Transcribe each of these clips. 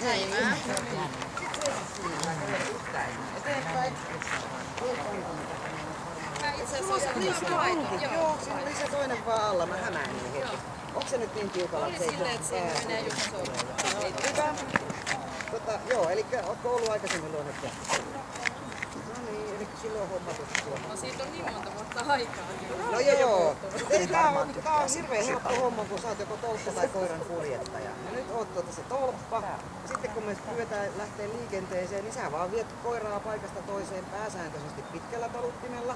päivää. Itse asiassa on ihan havaittu. Joo, siinä oli se toinen vaan alla. Mä hämäännin heti. Onko se nyt niin tiukalla? Oli silleen, että siinä menee just Hyvä. Joo, eli ootko ollut aikaisemmin luonnonkäsittelyä? No niin, eli silloin on homma tuttua. No siitä on niin monta vuotta aikaa. No joo, tää on hirveän helppo homma, kun sä oot joko tolppa tai koiran kuljettaja. Ja nyt oot se tolppa. Sitten kun me lähtee liikenteeseen, niin sä vaan viet koiraa paikasta toiseen pääsääntöisesti pitkällä taluttimella.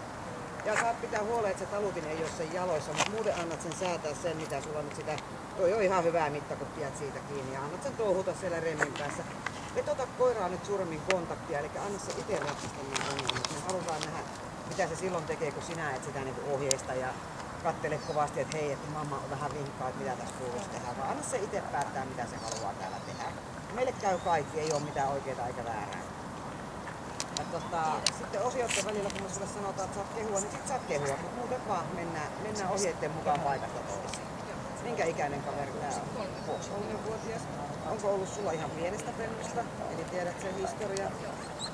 Ja saat pitää huoleen, että se talutin ei ole sen jaloissa, mutta muuten annat sen säätää sen, mitä sulla nyt sitä... Toi on ihan hyvää mitta, kun pidät siitä kiinni ja annat sen touhuta siellä remmin päässä. Et ota koiraa nyt surmin kontaktia, eli anna se itse ratsasta niin ongelmat. Me halutaan nähdä, mitä se silloin tekee, kun sinä et sitä niinku ohjeista ja kattele kovasti, että hei, että mamma on vähän vinkkaa, että mitä tässä kuuluisi tehdä, vaan anna se itse päättää, mitä se haluaa täällä tehdä. Meille käy kaikki, ei ole mitään oikeaa eikä väärää. Ja sitten osioiden välillä, kun me sulle sanotaan, että saat kehua, niin sit saat kehua, mutta muuten vaan mennään ohjeiden mukaan paikasta toiseen. Minkä ikäinen kaveri tää on? 3-vuotias. Onko ollut sulla ihan pienestä pennusta, eli tiedät sen historian?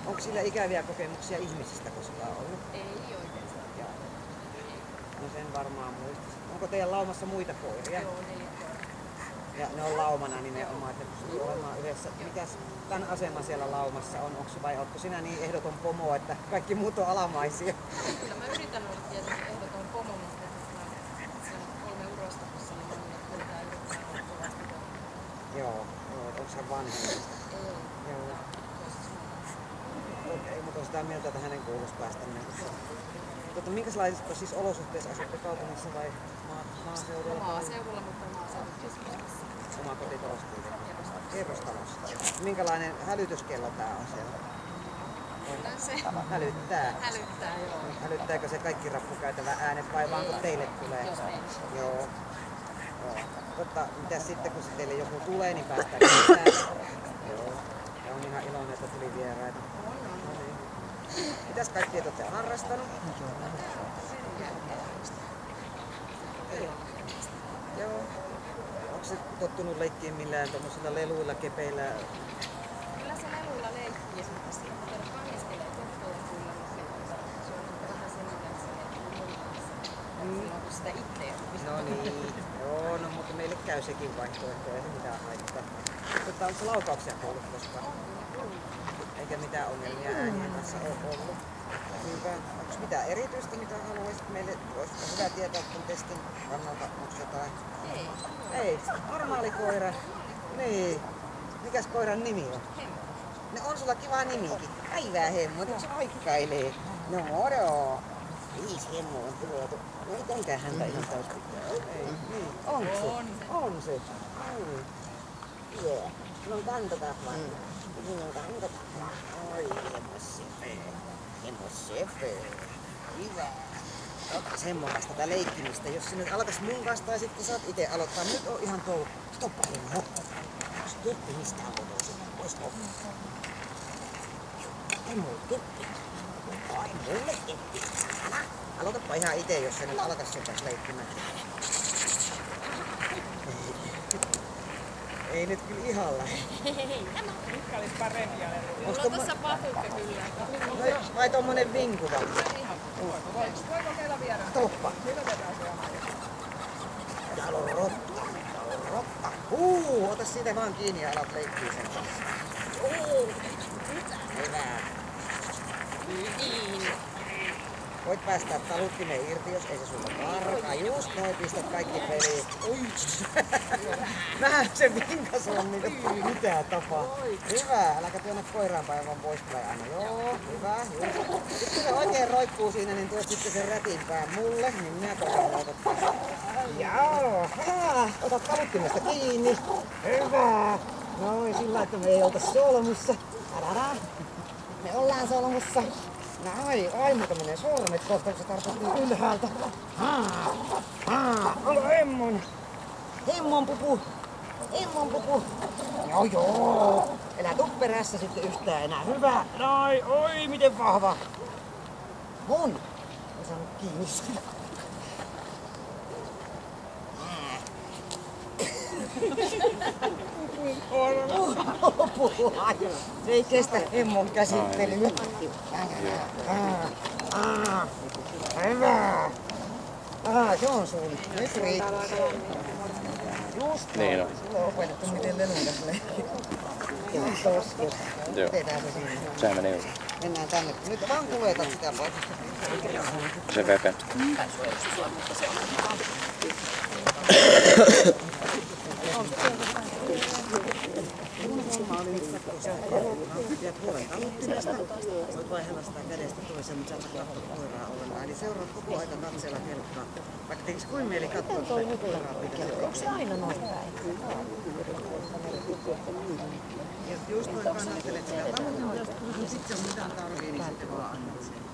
Onko sillä ikäviä kokemuksia ihmisistä, kun sulla on ollut? Ei oikeastaan. No sen varmaan muistis. Onko teidän laumassa muita koiria? Joo, 4 koiraa. Ja ne on laumana nimenomaan, että pystyy olemaan yhdessä. Mikäs tän asema siellä laumassa on? Vai ootko sinä niin ehdoton pomo, että kaikki muut on alamaisia? Kyllä mä yritän olla tietysti ehdoton pomo, mutta se on 3 urosta, kun siinä on, että pitää yrittää olla kovasti. Joo, onko se vanhemmista? Ei. Joo. Okei, mutta on sitä mieltä, että hänen kuuluisi päästä mennessä. Minkälaisissa siis olosuhteissa asutte kaupungissa vai maaseudulla? Maaseudulla, mutta maaseudun keskustassa. Oma kotitalossa kuitenkin. Kerrostalossa. Minkälainen hälytyskello tää on siellä? Kyllä se Hälyttää. hälyttää, joo. Hälyttääkö se kaikki rappukäytävän äänet vai vaan kun teille tulee? Jos meille. Joo. Mitäs sitten kun teille joku tulee, niin päästäänkö mitään? Joo. Ja on ihan iloinen, että tuli vieraita. No niin. Mitäs kaikkea te olette harrastanut? Joo. Onko se tottunut leikkiin millään tommosilla leluilla, kepeillä? Kyllä se leluilla leikkii, mutta sitten kanniskelee kettoja kyllä, mutta se on vähän sen ikänsä, että mun kanssa. Silloin kun sitä itse on. No niin. Joo, no mutta meille käy sekin vaihtoehto, ei se mitään haittaa. Mutta onko se laukauksia kuullut koskaan? Eikä mitään ongelmia äänien kanssa ole ollut. Hyvä. Onko mitään erityistä, mitä haluaisit meille? Olisi hyvä tietää kun testin kannalta. Onko jotain? Ei. Ei. Normaali koira. Niin. Mikäs koiran nimi on? Hemmo. No on sulla kiva nimikin. Päivää Hemmo, nyt se vaikkailee. No moro. 5 Hemmoa on tuotu. No ei tenkään häntä ihan täys pitää. Ei. Niin. Onko se? On se. Joo. Sulla on kantotapa. Siinä on kantotapa. Oi, Hemmo sepe. Hyvä. Ottaisi Hemmon kanssa tätä leikkimistä. Jos sinne alkaisi mun kanssa tai sitten saat itse aloittaa. Nyt on ihan touhu. Stoppa Hemmo. Keppi mistä on kotoisin? Oisko? Hemmo keppi. Ai mulle keppi. Aloitapa ihan itse, jos se nyt alkaisi sun kanssa leikkimään. Ei nyt kyllä ihan lähe. Mitkä olis parempia leluja? Mulla on tossa patukka kyllä. No, vai tommonen vinkuva? Voiko kokeilla vielä? Toppa. Hyvätetään se oma. Täällä on rotta. Rotta. Ota siitä vaan kiinni ja alat leikkiä sen kanssa. Hyvä. Niin. Voit päästää taluttimen irti, jos ei se sulla karkaa. Just noin, pistät kaikki peliin. Vähän se vinkas on, niin mitä tapaa. Hyvä, äläkä tuonne koiraan päin vaan poispäin aina. Joo, hyvä. Sitten kun se oikein roikkuu siinä, niin tuot sitten sen rätin pään mulle, niin minä koitan ottaa. Joo, ota taluttimesta kiinni. Hyvä. Noin, sillä että me ei olta solmussa. Me ollaan solmussa. Ai, mutta menee sormet kohta, kun se tarttuu ylhäältä. Onko Hemmon pupu? Hemmon pupu. Joo. Elä tuu perässä sitten yhtään enää. Hyvä. Noin, oi, miten vahva. Mun. En saanut kiinni sitä. Se ei kestä emmon käsittely. Se on sun. Nyt riittää. Just niin on. sulla on opetettu miten lenukas leikki. Kiitos. Joo. Tehdään se siinä. Sehän menee yli. Mennään tänne. Nyt vaan kuljetat sitä pois. Se vepe. Pidät huolen taluttimesta. Voit vaihella sitä kädestä toiseen, mutta sä et katsoa koiraa ollenkaan. Eli seuraat koko aika katseella kelkkaa. Vaikka tekis kuin mieli katsoa sitä koiraa pitää. Onko se aina noin päin? Ja just noin kannattelet sitä taluttimesta, niin sit se on mitään tarvii, niin sitten vaan annat sen.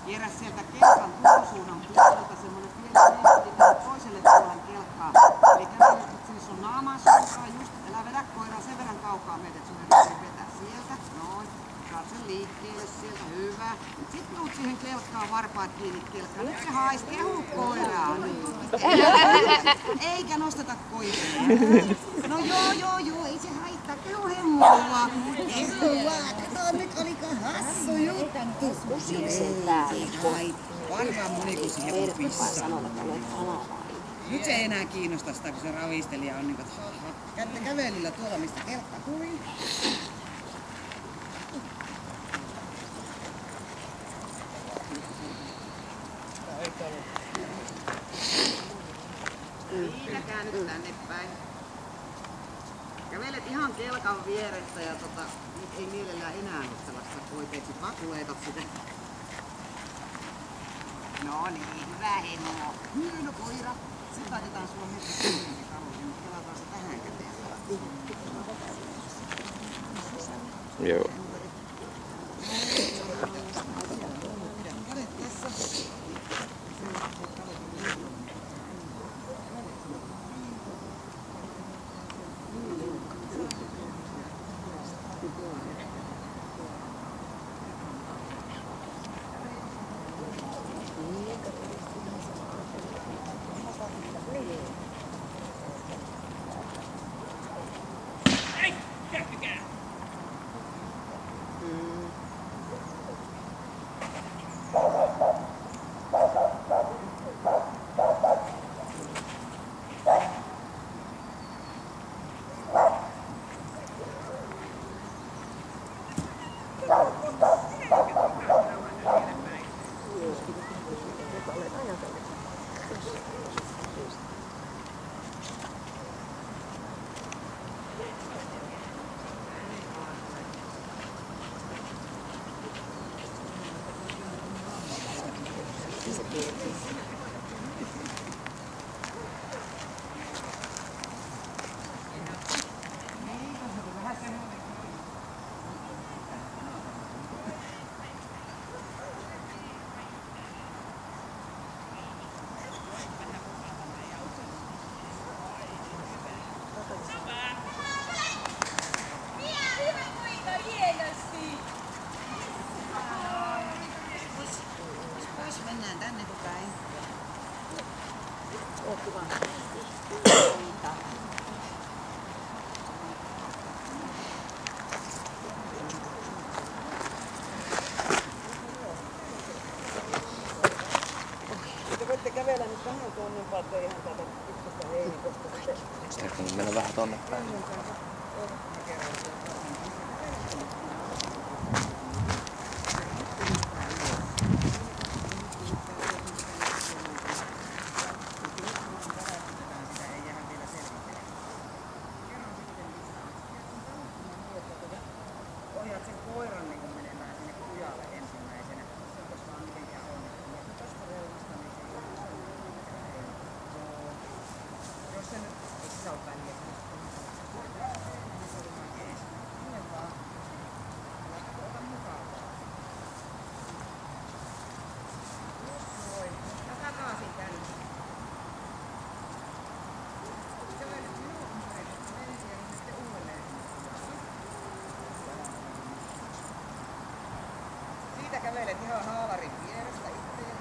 Kierrä sieltä kelkan tulosuunnan puolelta semmonen pieni reitti toiselle puolen kelkkaa. Eli kävelet sinne sun naaman suuntaan just. Älä vedä koiraa sen verran kaukaa meitä, että sun ei vetää sieltä. Noin. Saat sen liikkeelle sieltä. Hyvä. Sitten tuut siihen kelkkaan, varpaat kiinni kelkkaan. Nyt se haist. Kehu koiraa. Eikä nosteta koiraa. No joo. Ei se haittaa. Kehu hemmoa. Kehua. Kato nyt oliko hassu juttu. Varmaan moni kun siihen pissaan. Nyt se ei enää kiinnosta sitä, kun se ravistelija on niin, että kävelyllä tuolla, mistä kelkka tuli. Siinäkään nyt tänne päin. Kävelet ihan kelkan vieressä ja nyt ei mielellään enää ole sellaista koiteeksi, vaan kuljetat sitä. No niin, hyvä hemo. Hieno koira. Sitten laitetaan sulla nyt se kalori, mutta pelataan se tähän käteen. Joo. Pidä kädet tässä. Mennään tänne päin. Niin mennä vähän tonne päin. Ohjaat sen koiran niin menemään sinne kujalle ensimmäisenä. Se on vaan mitenkään onnistunut. Ja tuosta reunasta niin se ei ole. Joo. Jos se nyt ei sisä ole väliä. Se on vaan jees. Mene vaan. Ota mukaan vaan. Just noin. Ja takaisin tänne. Se on nyt minun ympärillä. Meni siellä sitten uudelleen. Siitä kävelet ihan haalarin vierestä itteen.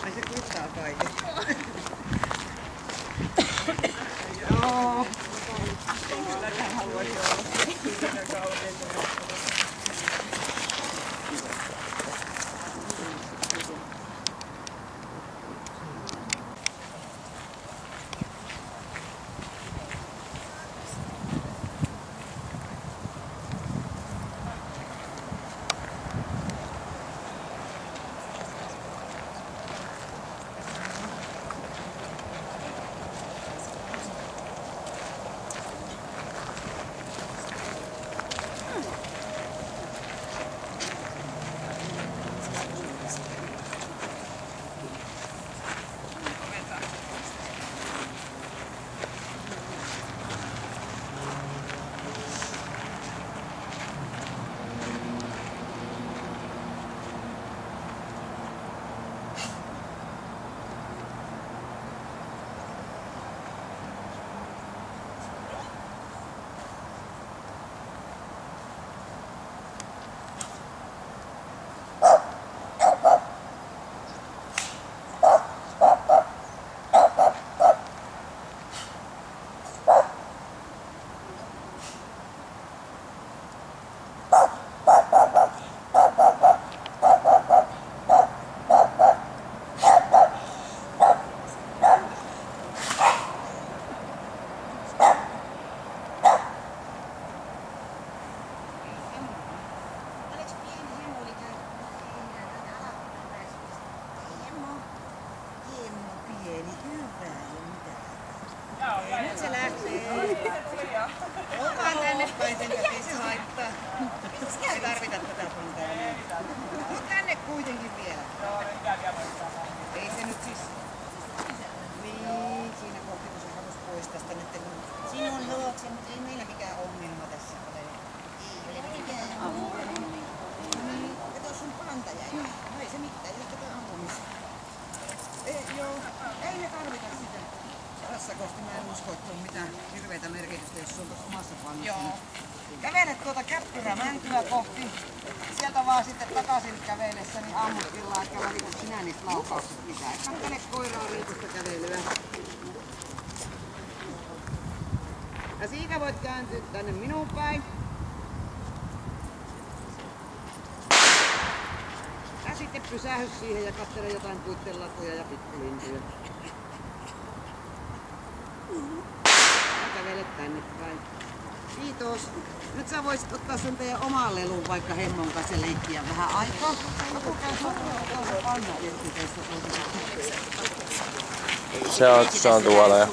Ai se kuittaa kaiken. Joo. Tähän haluaisi olla. Nyt se lähtee. Ollaan tänne päin sen, ei se haittaa. Ei tarvita tätä puntaa. Tuu tänne kuitenkin vielä. Ei se nyt siis... Niin, siinä kohti kun se halusi pois tästä nyt. Sinun luokse, mutta ei meillä mikään ongelma tässä ole. Ei ole mikään ongelma. Niin, kato sun panta jäi. No ei se mitään, ei tätä ampumista. Joo, ei ne tarvita sitä. Tässä kohti mä en usko, että on mitään hirveitä merkitystä, jos on tuossa omassa pannassa. Joo. Kävelet tuota Käppyrä-Mäntyä kohti. Sieltä vaan sitten takaisin kävelessä, niin ammuttillaan, että valitat sinä niistä laukauksista mitään. Kattele koiraa riipusta kävelyä. Ja siitä voit kääntyä tänne minun päin. Ja sitten pysähy siihen ja katsele jotain puittelatuja ja pikkulintuja. Ja kävelet tänne päin. Kiitos. Nyt sä voisit ottaa sen teidän oman lelun vaikka Hemmon kanssa ja leikkiä vähän aikaa. Joku käy tuossa pannakirkiteessä. Se on tuolla jo.